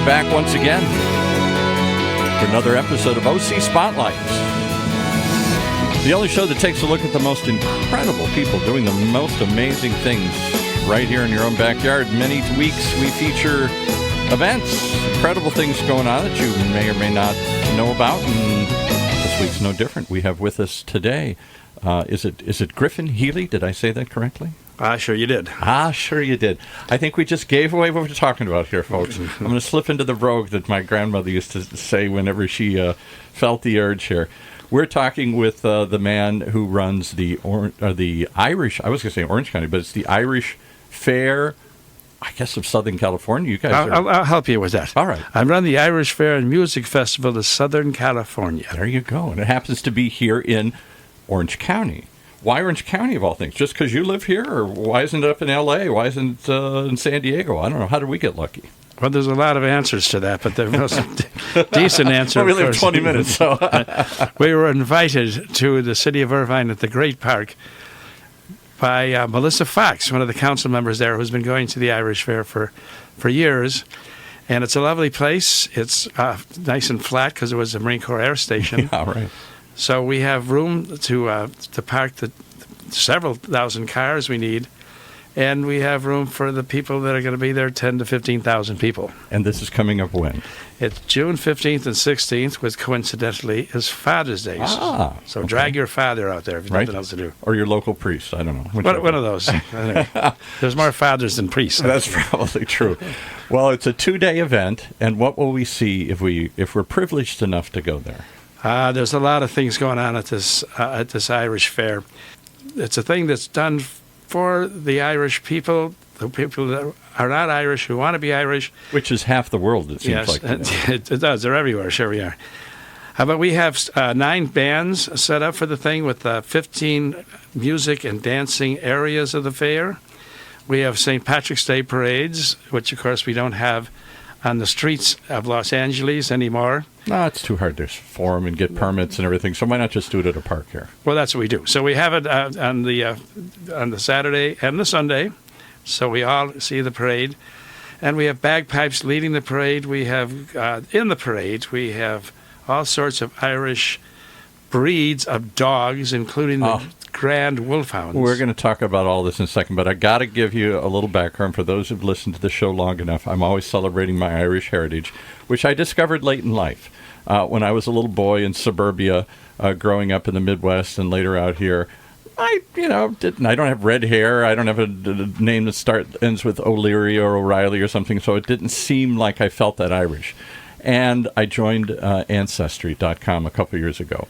back once again for another episode of OC Spotlight. The only show that takes a look at the most incredible people doing the most amazing things right here in your own backyard. Many weeks we feature events, incredible things going on that you may or may not know about, and this week's no different. We have with us today, is it Griffin Healy? Did I say that correctly? Sure you did. Sure you did. I think we just gave away what we're talking about here, folks. I'm going to slip into the brogue that my grandmother used to say whenever she felt the urge here. We're talking with the man who runs the Irish, I was going to say Orange County, but it's the Irish Fair, I guess, of Southern California. You guys I'll help you with that. All right. I run the Irish Fair and Music Festival of Southern California. There you go. And it happens to be here in Orange County. Why Orange County, of all things? Just because you live here? Or why isn't it up in L.A.? Why isn't it in San Diego? I don't know. How did we get lucky? Well, there's a lot of answers to that, but there was a decent answer. Well, we only have 20 minutes, so. We were invited to the city of Irvine at the Great Park by Melissa Fox, one of the council members there, who's been going to the Irish Fair for years. And it's a lovely place. It's nice and flat because it was a Marine Corps Air Station. Yeah, right. So we have room to park the several thousand cars we need, and we have room for the people that are going to be there, 10 to 15,000 people. And this is coming up when? It's June 15th and 16th, which coincidentally is Father's Day. So okay. Drag your father out there if you have nothing else to do. Or your local priest, I don't know. One of those. Anyway, there's more fathers than priests. That's probably true. Well, it's a 2-day event, and what will we see if we're privileged enough to go there? There's a lot of things going on at this Irish Fair. It's a thing that's done for the Irish people, the people that are not Irish, who want to be Irish. Which is half the world, it seems like. Yes, it does. They're everywhere. Sure we are. But we have 9 bands set up for the thing with 15 music and dancing areas of the fair. We have St. Patrick's Day parades, which, of course, we don't have on the streets of Los Angeles anymore. No, it's too hard to form and get permits and everything, so why not just do it at a park here? Well, that's what we do. So we have it on the Saturday and the Sunday, so we all see the parade. And we have bagpipes leading the parade. We have, in the parade, we have all sorts of Irish breeds of dogs, including the Grand Wolfhounds. We're going to talk about all this in a second, but I got to give you a little background for those who've listened to the show long enough. I'm always celebrating my Irish heritage, which I discovered late in life. When I was a little boy in suburbia, growing up in the Midwest and later out here, I don't have red hair. I don't have a name that ends with O'Leary or O'Reilly or something, so it didn't seem like I felt that Irish. And I joined Ancestry.com a couple years ago.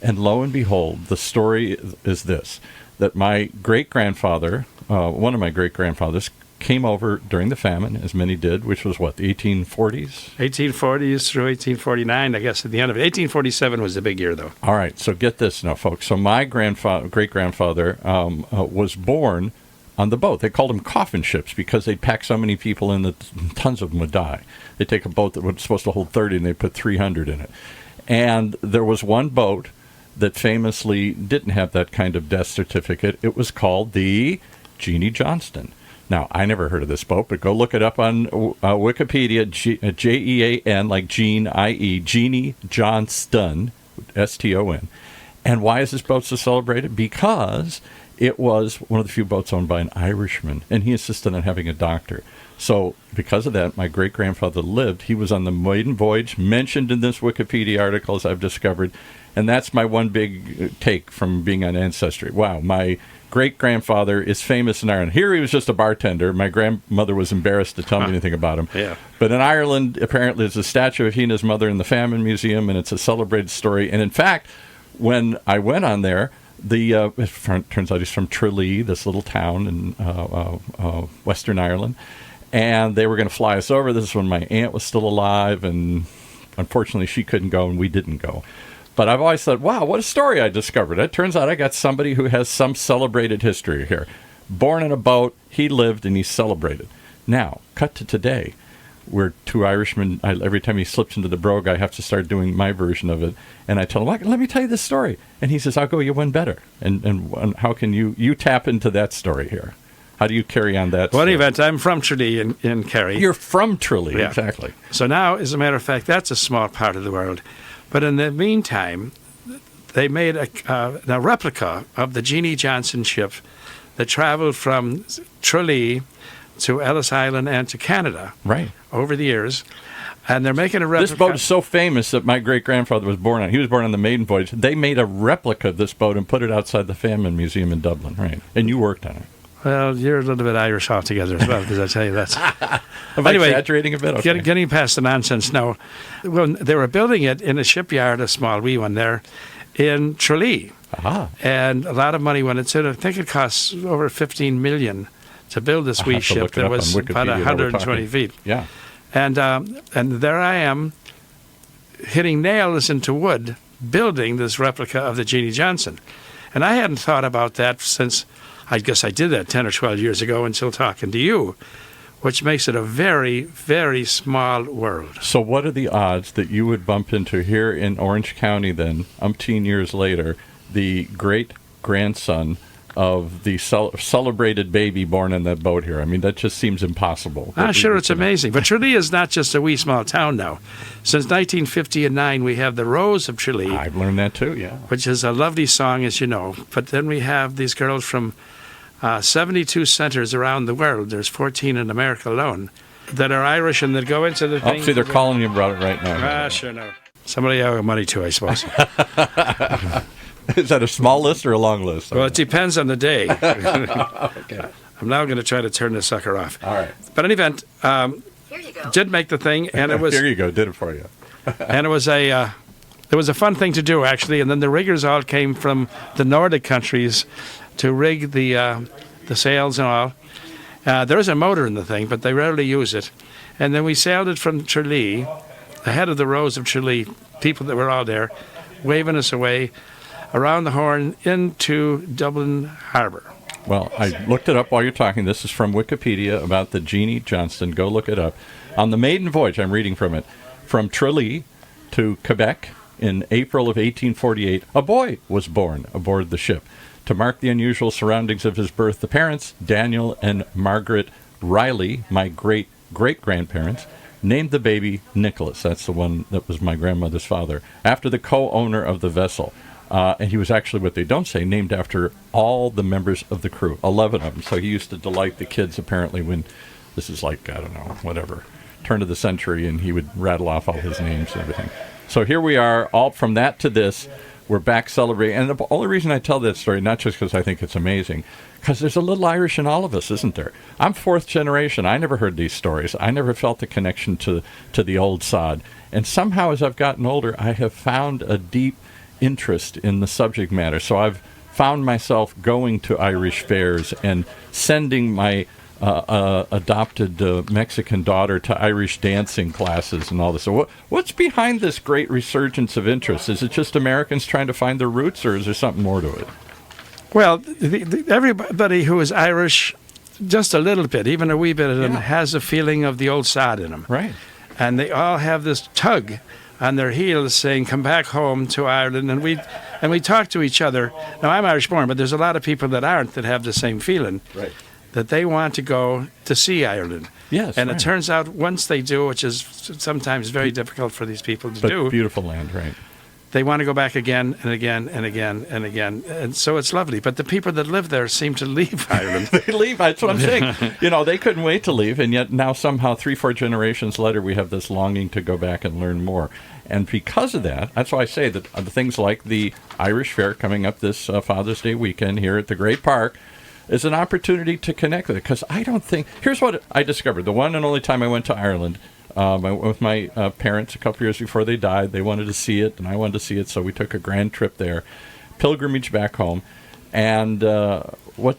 And lo and behold, the story is this, that my great-grandfather, one of my great-grandfathers, came over during the famine, as many did, which was what, the 1840s? 1840s through 1849, I guess, at the end of it. 1847 was the big year, though. All right, so get this now, folks. So my great-grandfather was born on the boat. They called them coffin ships because they'd pack so many people in that tons of them would die. They'd take a boat that was supposed to hold 30 and they'd put 300 in it. And there was one boat that famously didn't have that kind of death certificate. It was called the Jeannie Johnston. Now, I never heard of this boat, but go look it up on Wikipedia, Jean, like Jean, I-E, Jeannie Johnston, S-T-O-N. And why is this boat so celebrated? Because it was one of the few boats owned by an Irishman, and he insisted on having a doctor. So because of that, my great-grandfather lived. He was on the maiden voyage, mentioned in this Wikipedia article, as I've discovered. And that's my one big take from being on Ancestry. Wow, my great-grandfather is famous in Ireland. Here he was just a bartender. My grandmother was embarrassed to tell me anything about him. Yeah. But in Ireland, apparently, there's a statue of he and his mother in the Famine Museum, and it's a celebrated story. And in fact, when I went on there, it turns out he's from Tralee, this little town in Western Ireland. And they were going to fly us over. This is when my aunt was still alive, and unfortunately she couldn't go, and we didn't go. But I've always thought, wow, what a story I discovered. It turns out I got somebody who has some celebrated history here. Born in a boat, he lived, and he's celebrated. Now, cut to today. We're 2 Irishmen. Every time he slips into the brogue, I have to start doing my version of it. And I tell him, let me tell you this story. And he says, I'll go you one better. And how can you tap into that story here? How do you carry on that? Well, in story? any event, I'm from Tralee in Kerry. You're from Tralee, Yeah. exactly. So now, as a matter of fact, that's a small part of the world. But in the meantime, they made a replica of the Jeannie Johnson ship that traveled from Tralee to Ellis Island and to Canada Right. over the years. And they're making a replica. This boat is so famous that my great-grandfather was born on. He was born on the maiden voyage. They made a replica of this boat and put it outside the Famine Museum in Dublin, right? And you worked on it. Well, you're a little bit Irish altogether as well, because I tell you that's. Am I exaggerating a bit? Okay. Getting past the nonsense now. Well, they were building it in a shipyard, a small wee one there, in Tralee. Aha. And a lot of money went into it. I think it costs over $15 million to build this I'll wee have to ship look it that up was on Wikipedia about while we're 120 talking. feet. Yeah. And there I am, hitting nails into wood, building this replica of the Jeannie Johnson. And I hadn't thought about that since, I guess I did that 10 or 12 years ago until talking to you, which makes it a very, very small world. So what are the odds that you would bump into here in Orange County then, umpteen years later, the great-grandson of the celebrated baby born in that boat here? I mean, that just seems impossible. Sure, it's amazing. But Tralee is not just a wee small town now. Since 1959, we have the Rose of Tralee, I've learned that too, yeah. which is a lovely song, as you know. But then we have these girls from 72 centers around the world. There's 14 in America alone that are Irish and that go into the Oh, thing. see, they're calling you about it right now. Sure, no. Somebody I owe money to, I suppose. Is that a small list or a long list? Well, it depends on the day. Okay. I'm now going to try to turn this sucker off. All right. But in any event, Here you go. did make the thing, and it was Here you go. Did it for you. and it was a fun thing to do, actually. And then the riggers all came from the Nordic countries to rig the sails and all. There is a motor in the thing, but they rarely use it. And then we sailed it from Tralee, ahead of the Rose of Tralee, people that were all there, waving us away around the Horn into Dublin Harbour. Well, I looked it up while you're talking. This is from Wikipedia about the Jeannie Johnston. Go look it up. On the maiden voyage, I'm reading from it, from Tralee to Quebec in April of 1848, a boy was born aboard the ship. To mark the unusual surroundings of his birth, the parents, Daniel and Margaret Riley, my great-great-grandparents, named the baby Nicholas. That's the one that was my grandmother's father, after the co-owner of the vessel. And he was actually, what they don't say, named after all the members of the crew, 11 of them. So he used to delight the kids, apparently, when this is like, I don't know, whatever, turn of the century, and he would rattle off all his names and everything. So here we are, all from that to this. We're back celebrating. And the only reason I tell that story, not just because I think it's amazing, because there's a little Irish in all of us, isn't there? I'm fourth generation. I never heard these stories. I never felt the connection to the old sod. And somehow, as I've gotten older, I have found a deep interest in the subject matter. So I've found myself going to Irish fairs and sending my adopted Mexican daughter to Irish dancing classes and all this. So what's behind this great resurgence of interest? Is it just Americans trying to find their roots, or is there something more to it? Well, everybody who is Irish, just a little bit, even a wee bit of them, has a feeling of the old sod in them. Right. And they all have this tug on their heels saying, come back home to Ireland. And we talk to each other. Now, I'm Irish born, but there's a lot of people that aren't that have the same feeling. Right. That they want to go to see Ireland. Yes. And right. it turns out once they do, which is sometimes very difficult for these people to But do, beautiful land, right? they want to go back again and again and again and again. And so it's lovely. But the people that live there seem to leave Ireland. They leave. That's what I'm saying. They couldn't wait to leave, and yet now somehow 3-4 generations later, we have this longing to go back and learn more. And because of that, that's why I say that the things like the Irish Fair coming up this Father's Day weekend here at the Great Park is an opportunity to connect with it. Because I don't think... Here's what I discovered. The one and only time I went to Ireland, I went with my parents a couple years before they died. They wanted to see it, and I wanted to see it, so we took a grand trip there. Pilgrimage back home. And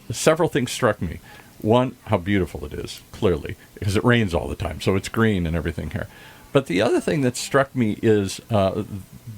several things struck me. One, how beautiful it is, clearly, because it rains all the time, so it's green and everything here. But the other thing that struck me is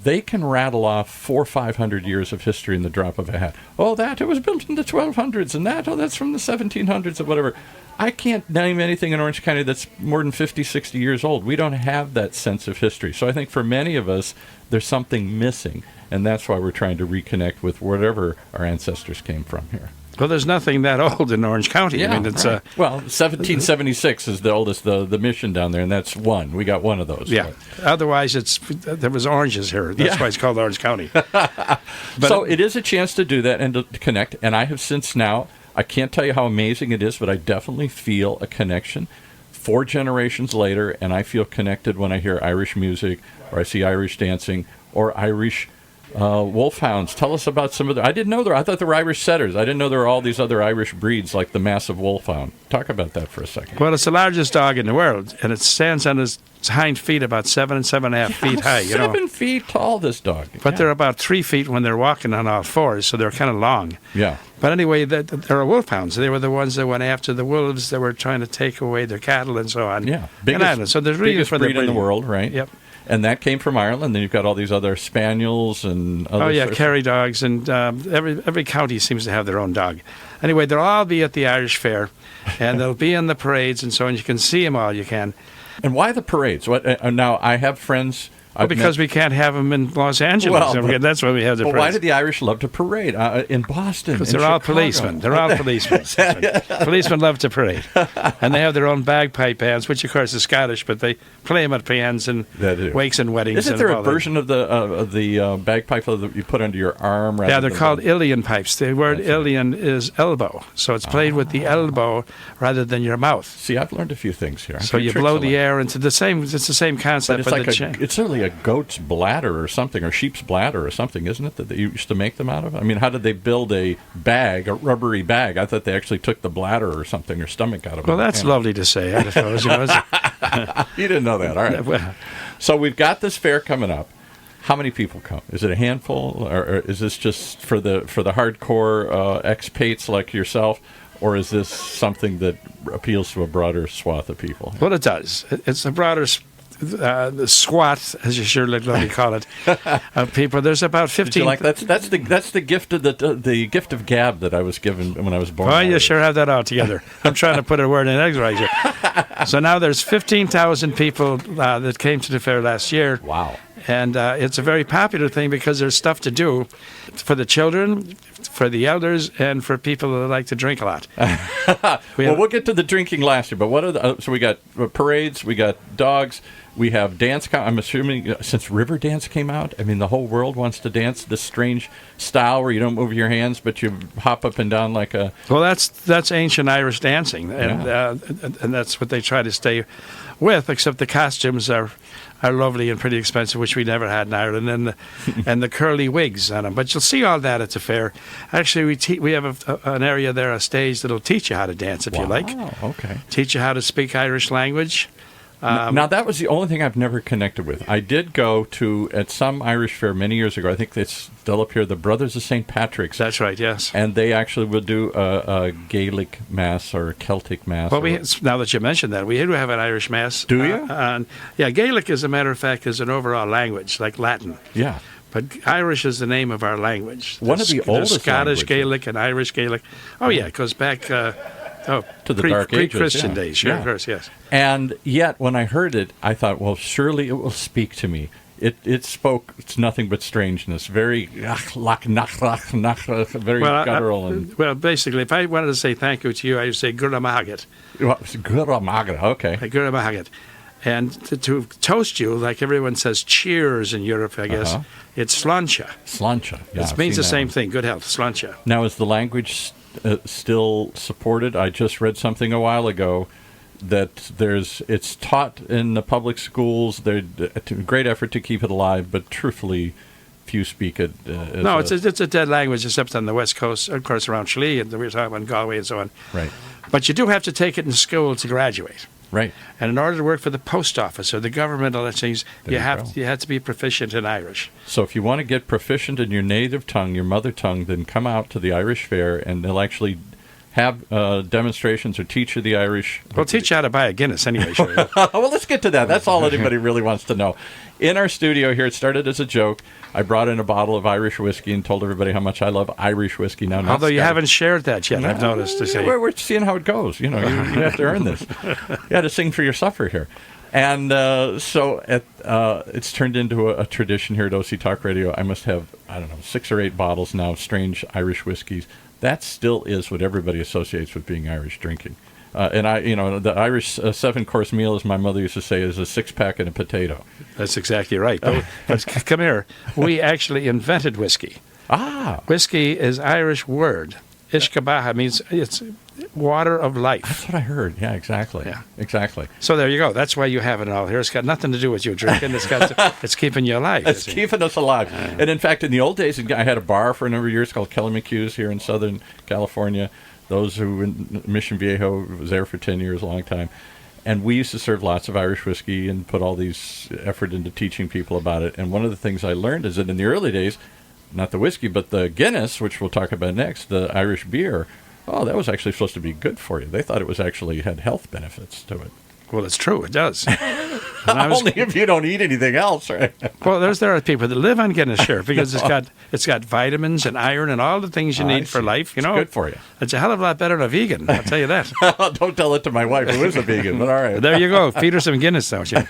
they can rattle off 400 or 500 years of history in the drop of a hat. Oh, it was built in the 1200s, and that's from the 1700s or whatever. I can't name anything in Orange County that's more than 50, 60 years old. We don't have that sense of history. So I think for many of us, there's something missing, and that's why we're trying to reconnect with wherever our ancestors came from here. Well, there's nothing that old in Orange County. Yeah, I mean, it's right. Well, 1776 is the oldest, the mission down there, and that's one. We got one of those. yeah. But- Otherwise, there was oranges here. That's Yeah. why it's called Orange County. So it is a chance to do that and to connect. And I have since now, I can't tell you how amazing it is, but I definitely feel a connection 4 generations later, and I feel connected when I hear Irish music or I see Irish dancing or Irish wolfhounds. Tell us about some of the. I didn't know I thought there were Irish setters. I didn't know there were all these other Irish breeds like the massive wolfhound. Talk about that for a second. Well, it's the largest dog in the world, and it stands on its hind feet about 7 and 7.5 feet high. You know, 7 feet tall, this dog. but Yeah. they're about 3 feet when they're walking on all fours, so they're kind of long. Yeah. But anyway, there are wolfhounds. They were the ones that went after the wolves that were trying to take away their cattle and so on. Yeah. in Ireland. So there's reason biggest for the breed in the breeding. world, right? Yep. And that came from Ireland. Then you've got all these other spaniels and other Oh yeah, sorts of- Kerry dogs, and every county seems to have their own dog. Anyway, they'll all be at the Irish Fair, and they'll be in the parades and so on. You can see them all. You can. And why the parades? What now? I have friends. Well, because we can't have them in Los Angeles. Well, but- That's why we have the But why parades. do the Irish love to parade in Boston? Because in they're all Chicago? policemen. They're all policemen. Policemen love to parade. And they have their own bagpipe bands, which, of course, is Scottish, but they play them at paeans and They do. wakes and weddings. Isn't and there a all that. version of the bagpipe that you put under your arm? Yeah, they're called Ilian pipes. The word That's right. Ilian is elbow. So it's played with the elbow rather than your mouth. See, I've learned a few things here. So you blow the air into the same. It's the same But concept. it's but like the it's certainly a goat's bladder or something, or sheep's bladder or something, isn't it? That they used to make them out of. I mean, how did they build a bag, a rubbery bag? I thought they actually took the bladder or something or stomach out of it. Well, that's lovely to say, I suppose. You know, You didn't know that, all right? well, So we've got this fair coming up. How many people come? Is it a handful, or is this just for the hardcore expats like yourself, or is this something that appeals to a broader swath of people? well, it does. It's a broader the SWAT, as you sure like to call it, of people. There's about 15. Did you like that's the gift of the gift of gab that I was given when I was born. Oh, you sure have that all together. I'm trying to put a word in edgewise here. So now there's 15,000 people that came to the fair last year. Wow. And it's a very popular thing because there's stuff to do for the children, for the elders, and for people that like to drink a lot. We'll get to the drinking last year, but what are the so we got parades, we got dogs, we have dance. I'm assuming since River Dance came out, I mean the whole world wants to dance this strange style where you don't move your hands but you hop up and down like a. Well, that's ancient Irish dancing, and that's what they try to stay with. Except the costumes are lovely and pretty expensive, which we never had in Ireland, and the curly wigs on them. But you'll see all that at the fair. Actually, we have an area there, a stage that'll teach you how to dance if you like. Oh, okay. Teach you how to speak Irish language. Now that was the only thing I've never connected with. I did go to at some Irish fair many years ago. I think it's still up here. The Brothers of St. Patrick's. That's right. Yes. And they actually would do a Gaelic mass or a Celtic mass. Well, now that you mentioned that, we do have an Irish mass. Do you? Yeah, Gaelic, as a matter of fact, is an overall language, like Latin. Yeah. But Irish is the name of our language. One of the There's oldest Scottish languages. Gaelic and Irish Gaelic. Oh, yeah, it goes back To the Dark Ages, pre-Christian yeah. days. Sure, Yeah. of course, yes. And yet, when I heard it, I thought, well, surely it will speak to me. It spoke. It's nothing but strangeness. Very very guttural and well, basically, if I wanted to say thank you to you, I would say Gura Mahagat. Guramagra. Okay. Gura Mahagat. And to toast you, like everyone says cheers in Europe, I guess, Uh-huh. it's slancha. Slancha. Yeah, It I've means seen the that same one. thing, good health, slancha. Now, is the language still supported? I just read something a while ago that it's taught in the public schools. There's a great effort to keep it alive, but truthfully, few speak it. No, it's a dead language, except on the West Coast, of course, around Tralee, and we were talking about Galway and so on. right, But you do have to take it in school to graduate. right. And in order to work for the post office or the government, all that things, There you go. you have to be proficient in Irish. So if you want to get proficient in your native tongue, your mother tongue, then come out to the Irish Fair, and they'll actually have demonstrations or teach you the Irish. We'll teach you how to buy a Guinness anyway. Sure. Well, let's get to that. That's all anybody really wants to know. In our studio here, it started as a joke. I brought in a bottle of Irish whiskey and told everybody how much I love Irish whiskey. Now, not Although you Scottish. haven't shared that yet, I've noticed. To say. We're seeing how it goes. You know, you have to earn this. You got to sing for your supper here. And it's turned into a tradition here at OC Talk Radio. I must have, 6 or 8 bottles now of strange Irish whiskeys that still is what everybody associates with being Irish drinking. And the Irish 7-course meal, as my mother used to say, is a 6-pack and a potato. That's exactly right. But come here. We actually invented whiskey. Whiskey is Irish word. Ishkabaha means it's water of life. That's what I heard. Yeah, exactly. Yeah. Exactly. So there you go. That's why you have it all here. It's got nothing to do with you drinking. It's keeping you alive. It's keeping us alive. And in fact, in the old days, I had a bar for a number of years called Kelly McHugh's here in Southern California. Those who in Mission Viejo was there for 10 years, a long time. And we used to serve lots of Irish whiskey and put all these effort into teaching people about it. And one of the things I learned is that in the early days, not the whiskey, but the Guinness, which we'll talk about next, the Irish beer, that was actually supposed to be good for you. They thought it was actually had health benefits to it. Well, it's true. It does. Only if you don't eat anything else, right? Well, there are people that live on Guinness, sure, because it's got vitamins and iron and all the things you need for life. It's good for you. It's a hell of a lot better than a vegan. I'll tell you that. Don't tell it to my wife, who is a vegan. But all right. There you go. Feed her some Guinness, don't you?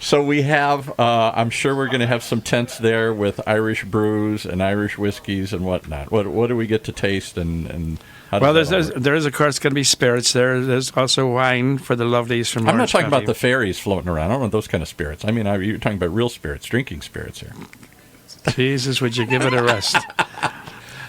So we have. I'm sure we're going to have some tents there with Irish brews and Irish whiskeys and whatnot. What do we get to taste and how does there is of course going to be spirits there. There's also wine for the lovelies from. I'm not talking about the fairies floating around. I don't want those kind of spirits. I mean, you're talking about real spirits, drinking spirits here. Jesus, would you give it a rest?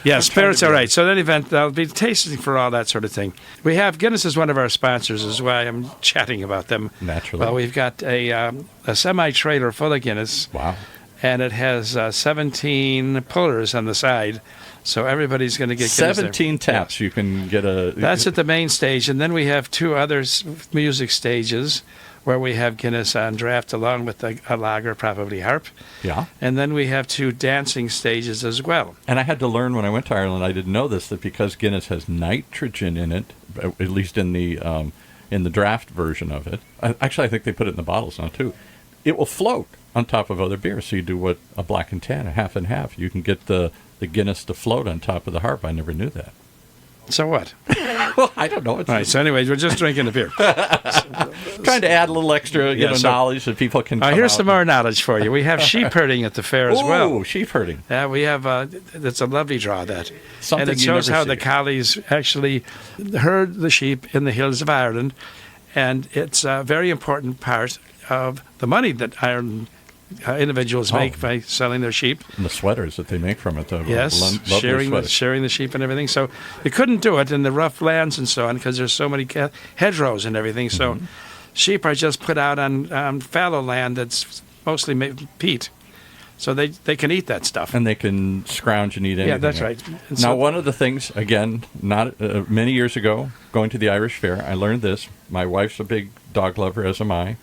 Yeah, spirits are right. So in any event, there'll be tasting for all that sort of thing. We have Guinness is one of our sponsors, is why I'm chatting about them. Naturally. Well, we've got a semi-trailer full of Guinness. Wow. And it has 17 pullers on the side. So everybody's going to get Guinness 17 there. taps. You can get a... That's at the main stage. And then we have 2 other music stages where we have Guinness on draft along with a lager, probably harp. Yeah. And then we have 2 dancing stages as well. And I had to learn when I went to Ireland, I didn't know this, that because Guinness has nitrogen in it, at least in the draft version of it, actually I think they put it in the bottles now too, it will float on top of other beers. So you do what a black and tan, a half and half. You can get the Guinness to float on top of the harp. I never knew that. So what? Well, I don't know. All right, so anyways, we're just drinking the beer. Trying to add a little extra knowledge that people can come here's out some more knowledge for you. We have sheep herding at the fair as well. Oh, sheep herding. Yeah, we have, it's a lovely draw, that. Something and it you shows never how see. the collies actually herd the sheep in the hills of Ireland. And it's a very important part of the money that Ireland individuals make by selling their sheep. And the sweaters that they make from it. Yes, sharing the sheep and everything. So you couldn't do it in the rough lands and so on because there's so many hedgerows and everything. So sheep are just put out on fallow land that's mostly peat. So they can eat that stuff. And they can scrounge and eat anything. Yeah, that's right. And now, one of the things, again, not many years ago, going to the Irish Fair, I learned this. My wife's a big dog lover, as am I.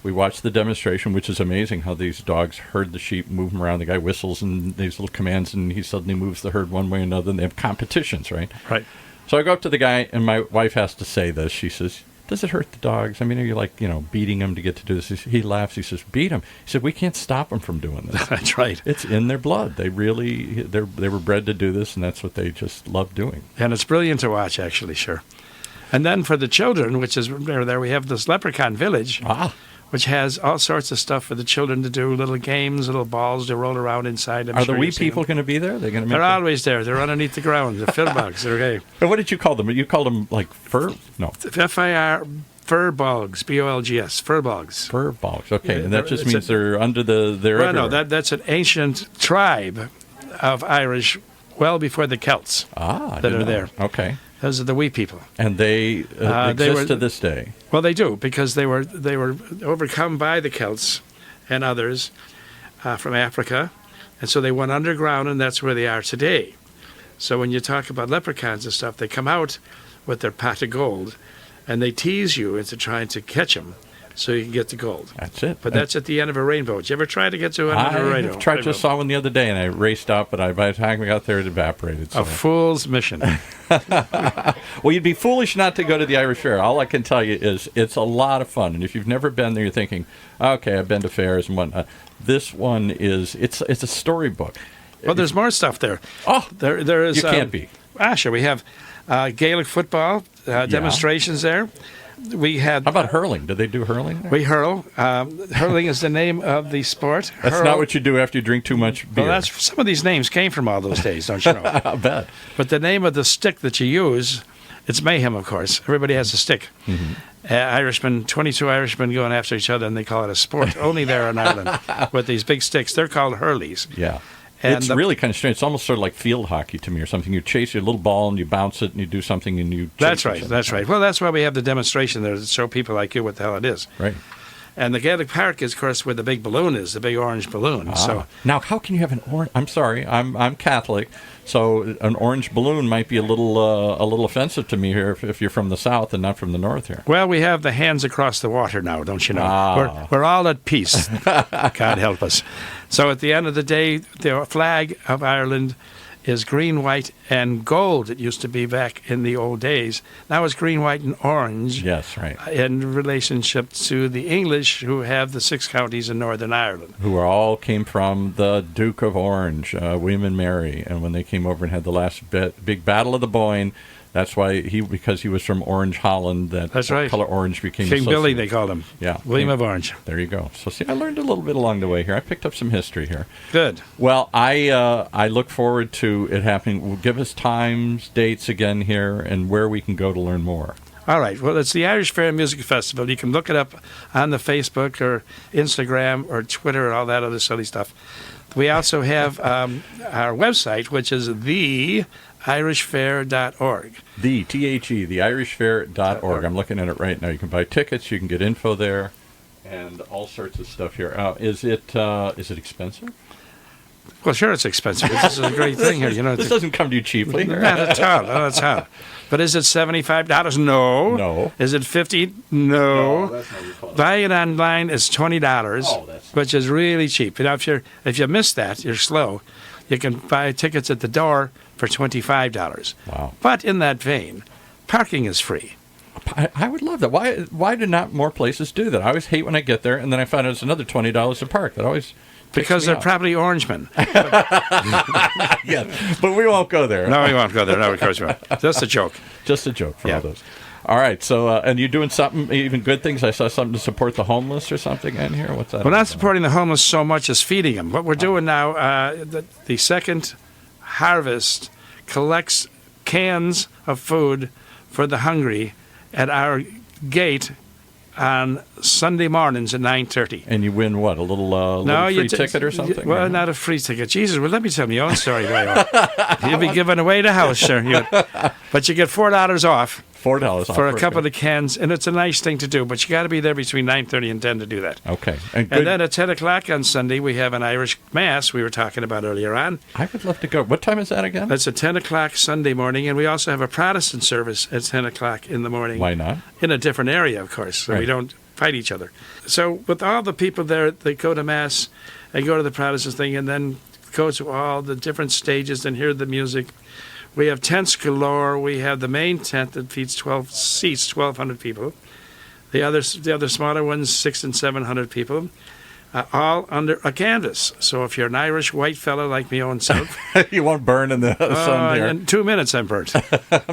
We watched the demonstration, which is amazing how these dogs herd the sheep, move them around. The guy whistles and these little commands, and he suddenly moves the herd one way or another, and they have competitions, right? Right. So I go up to the guy, and my wife has to say this. She says, does it hurt the dogs? I mean, are you like, beating them to get to do this? He laughs. He says, beat them. He said, we can't stop them from doing this. That's right. It's in their blood. They were bred to do this, and that's what they just love doing. And it's brilliant to watch, actually, sure. And then for the children, which is there, we have this Leprechaun Village. Which has all sorts of stuff for the children to do, little games, little balls to roll around inside. Are the wee people going to be there? They're always there. They're underneath the ground. The fillbugs. Okay. What did you call them? You called them like fur? No. F-I-R, furbolgs, B-O-L-G-S, furbolgs. Furbolgs, okay. And that just means they're under they're well, everywhere. No, that's an ancient tribe of Irish well before the Celts that are there. Okay. Those are the wee people. And they exist to this day. Well, they do, because they were overcome by the Celts and others from Africa, and so they went underground, and that's where they are today. So when you talk about leprechauns and stuff, they come out with their pot of gold, and they tease you into trying to catch them so you can get the gold. That's it. But that's at the end of a rainbow. Did you ever try to get to an end of a rainbow? I just saw one the other day, and I raced out, but by the time we got there, it evaporated. So. A fool's mission. Well, you'd be foolish not to go to the Irish Fair. All I can tell you is it's a lot of fun. And if you've never been there, you're thinking, okay, I've been to fairs and whatnot. This one it's a storybook. Well, there's more stuff there. Oh, there is. You can't be. Sure. We have Gaelic football demonstrations there. We had How about hurling? Did they do hurling there? we hurl. Hurling is the name of the sport. That's Hurl. not what you do after you drink too much beer. Well, that's some of these names came from all those days, don't you know? I bet. But the name of the stick that you use, it's mayhem, of course. Everybody has a stick. Irishmen, 22 Irishmen going after each other, and they call it a sport. Only there in Ireland with these big sticks. They're called hurleys. Yeah. And It's the- really kind of strange. It's almost sort of like field hockey to me or something. You chase your little ball and you bounce it and you do something and you chase That's it. right. That's right. Well, that's why we have the demonstration there to show people like you what the hell it is. Right. And the Gaelic Park is, of course, where the big balloon is, the big orange balloon. So Now, how can you have an orange? I'm sorry, I'm Catholic, so an orange balloon might be a little offensive to me here if you're from the south and not from the north here. well, we have the hands across the water now, don't you know? Ah. We're all at peace. God help us. So at the end of the day, the flag of Ireland is green, white, and gold. It used to be back in the old days. Now it's green, white, and orange Yes, right. in relationship to the English who have the 6 counties in Northern Ireland. Who are all came from the Duke of Orange, William and Mary, and when they came over and had the last big battle of the Boyne. That's why because he was from Orange, Holland, That's right. color orange became King Billy, associated. they called him. Yeah. William of Orange. There you go. So see, I learned a little bit along the way here. I picked up some history here. Good. Well, I look forward to it happening. Give us times, dates again here, and where we can go to learn more. All right. Well, it's the Irish Fair Music Festival. You can look it up on the Facebook or Instagram or Twitter and all that other silly stuff. We also have our website, which is theirishfair.org. theirishfair.org. I'm looking at it right now. You can buy tickets. You can get info there, and all sorts of stuff here. Is it expensive? Well, sure, it's expensive. This is a great thing here. You know, This doesn't come to you cheaply. not at all. Not at all. But is it $75? No. No. Is it $50? No. that's not your fault. Buying it online is $20, Oh, that's- which is really cheap. You know, if you miss that, you're slow. You can buy tickets at the door for $25. Wow. But in that vein, parking is free. I would love that. Why do not more places do that? I always hate when I get there and then I find out it's another $20 to park. That always Because they're off. probably Orangemen. Yeah, but we won't go there. No, we won't go there. No, of course we won't. Just a joke. Just a joke for Yeah. all those. All right, so and you're doing something, even good things. I saw something to support the homeless or something in here. What's that? We're all not about? supporting the homeless so much as feeding them. What we're doing now, the second harvest collects cans of food for the hungry at our gate on Sunday mornings at 9:30. And you win what? A little free ticket or something? Well, or- not a free ticket. Jesus, well, let me tell you your own story. You'll be giving away the house, sir. But you get $4 off $4 off for a per couple guy. of cans, and it's a nice thing to do. But you got to be there between 9:30 and 10 to do that. Okay, and good. And then at 10 o'clock on Sunday, we have an Irish Mass we were talking about earlier on. I would love to go. What time is that again? That's at 10 o'clock Sunday morning, and we also have a Protestant service at 10 o'clock in the morning. Why not? In a different area, of course, so we Right. don't fight each other. So with all the people there, they go to Mass and go to the Protestant thing and then go to all the different stages and hear the music. We have tents galore. We have the main tent that seats 1,200 people. The other smaller ones, 600 and 700 people, all under a canvas. So if you're an Irish white fella like me own self, You won't burn in the sun there. in 2 minutes I'm burnt.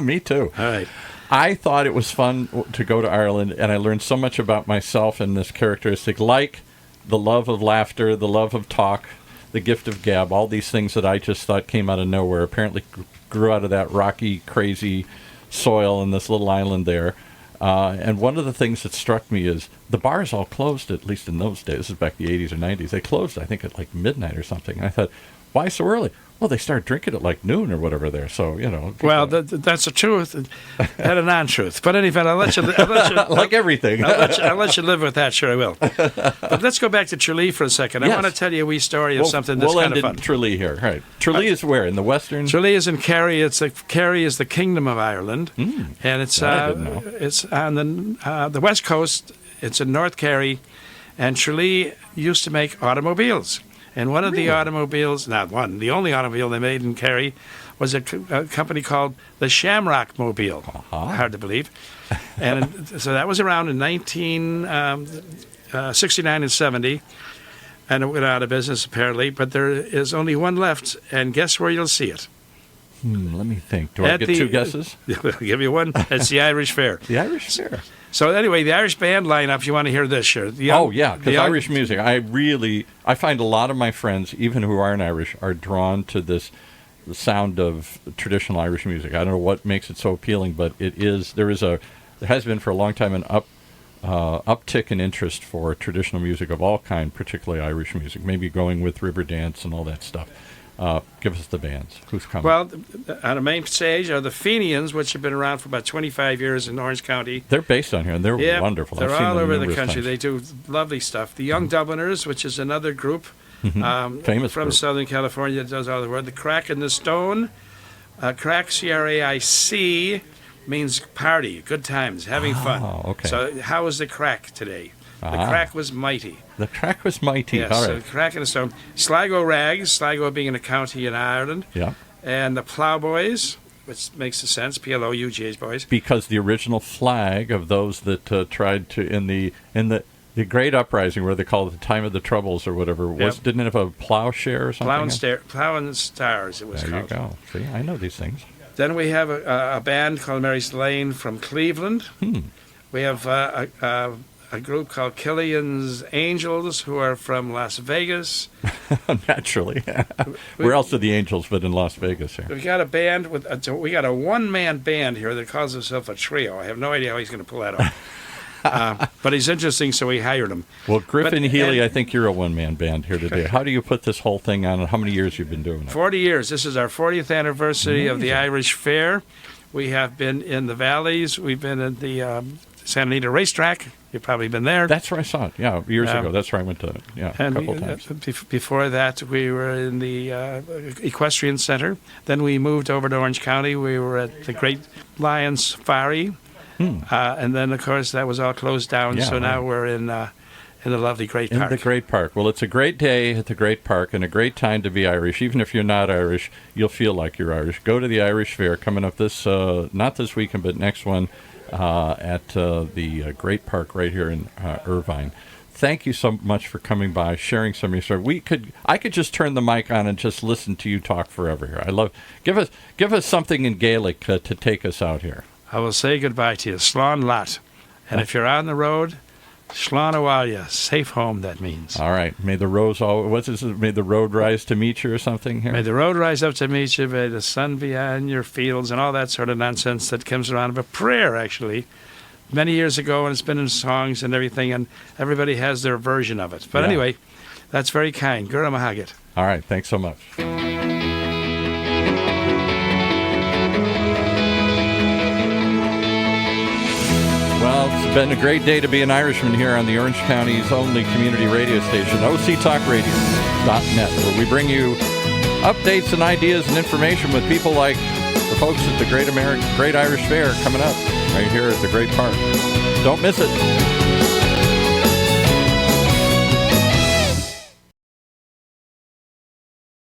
Me too. All right. I thought it was fun to go to Ireland, and I learned so much about myself and this characteristic, like the love of laughter, the love of talk, the gift of gab, all these things that I just thought came out of nowhere, apparently grew out of that rocky, crazy soil in this little island there. And one of the things that struck me is the bars all closed, at least in those days. This is back in the 80s or 90s. They closed, I think, at like midnight or something. I thought, why so early? Well, they start drinking at like noon or whatever there. So, you know. Well, that's the truth and a non-truth. But anyway, I'll let you like everything. I'll let you live with that. Sure, I will. But let's go back to Tralee for a second. I Yes. want to tell you a wee story of something that's we'll kind end of in fun. Tralee here. Right. Tralee is where? In the western? Tralee is in Kerry. Kerry is the Kingdom of Ireland, and it's that I didn't know. it's on the west coast. It's in North Kerry, and Tralee used to make automobiles. And one of the automobiles, not one, the only automobile they made in Kerry was a company called the Shamrock Mobile. Hard to believe. And so that was around in 1969 and 70, and it went out of business apparently. But there is only one left, and guess where you'll see it? Let me think. Do I At get the- two guesses? I'll give you one. It's the Irish Fair. The Irish Fair. So anyway, the Irish band lineup. If you want to hear this, sure. Oh, yeah, because Irish music, I find a lot of my friends, even who aren't Irish, are drawn to the sound of traditional Irish music. I don't know what makes it so appealing, but there has been for a long time an uptick in interest for traditional music of all kind, particularly Irish music, maybe going with Riverdance and all that stuff. Give us the bands. Who's coming? Well, on the main stage are the Fenians, which have been around for about 25 years in Orange County. They're based on here, and they're Yeah, wonderful. They're I've seen all them over the numerous country. times. They do lovely stuff. The Young Dubliners, which is another group Famous from group. Southern California that does all the work. The Crack in the Stone. Crack, C-R-A-I-C, means party, good times, having fun. okay. So how was the Crack today? The Crack was mighty. The Crack was mighty. Yes, All so right. Crack in the Stone. Sligo Rags, Sligo being a county in Ireland. Yeah. And the Ploughboys, which makes sense, P-L-O-U-G-H boys. Because the original flag of those that tried to in the Great Uprising, where they call it the Time of the Troubles or whatever, didn't it have a plowshare or something? Plough and Stars, it was There called. you go. See, I know these things. Then we have a band called Mary's Lane from Cleveland. We have a group called Killian's Angels, who are from Las Vegas. Naturally. Where else are the Angels but in Las Vegas here? We've got a band we got a one-man band here that calls himself a trio. I have no idea how he's going to pull that off. But he's interesting, so we hired him. Well, Griffin But- Healy, and- I think you're a one-man band here today. How do you put this whole thing on, and how many years you've been doing it? 40 years. This is our 40th anniversary of the Amazing. Irish Fair. We have been in the valleys. We've been at the Santa Anita Racetrack. You've probably been there. That's where I saw it. Yeah, years ago. That's where I went to it. Yeah, a And couple times. before that, we were in the Equestrian Center. Then we moved over to Orange County. We were at the Great Lions Safari. And then, of course, that was all closed down. Yeah, So now we're in the lovely Great In Park. the Great Park. Well, it's a great day at the Great Park and a great time to be Irish. Even if you're not Irish, you'll feel like you're Irish. Go to the Irish Fair coming up not this weekend, but next one at the Great Park right here in Irvine. Thank you so much for coming by, sharing some of your story. I could just turn the mic on and just listen to you talk forever here. Give us something in Gaelic to take us out here. I will say goodbye to you. Slán Lat. And if you're on the road, Slán Awalia. Safe home, that means. All right. May the may the road rise to meet you or something here? May the road rise up to meet you, may the sun be on your fields, and all that sort of nonsense that comes around of a prayer, actually. Many years ago, and it's been in songs and everything, and everybody has their version of it. But Yeah. anyway, that's very kind. Gura Mahagat. All right. Thanks so much. Well, it's been a great day to be an Irishman here on the Orange County's only community radio station, OCTalkRadio.net, where we bring you updates and ideas and information with people like the folks at the Great Irish Fair coming up right here at the Great Park. Don't miss it.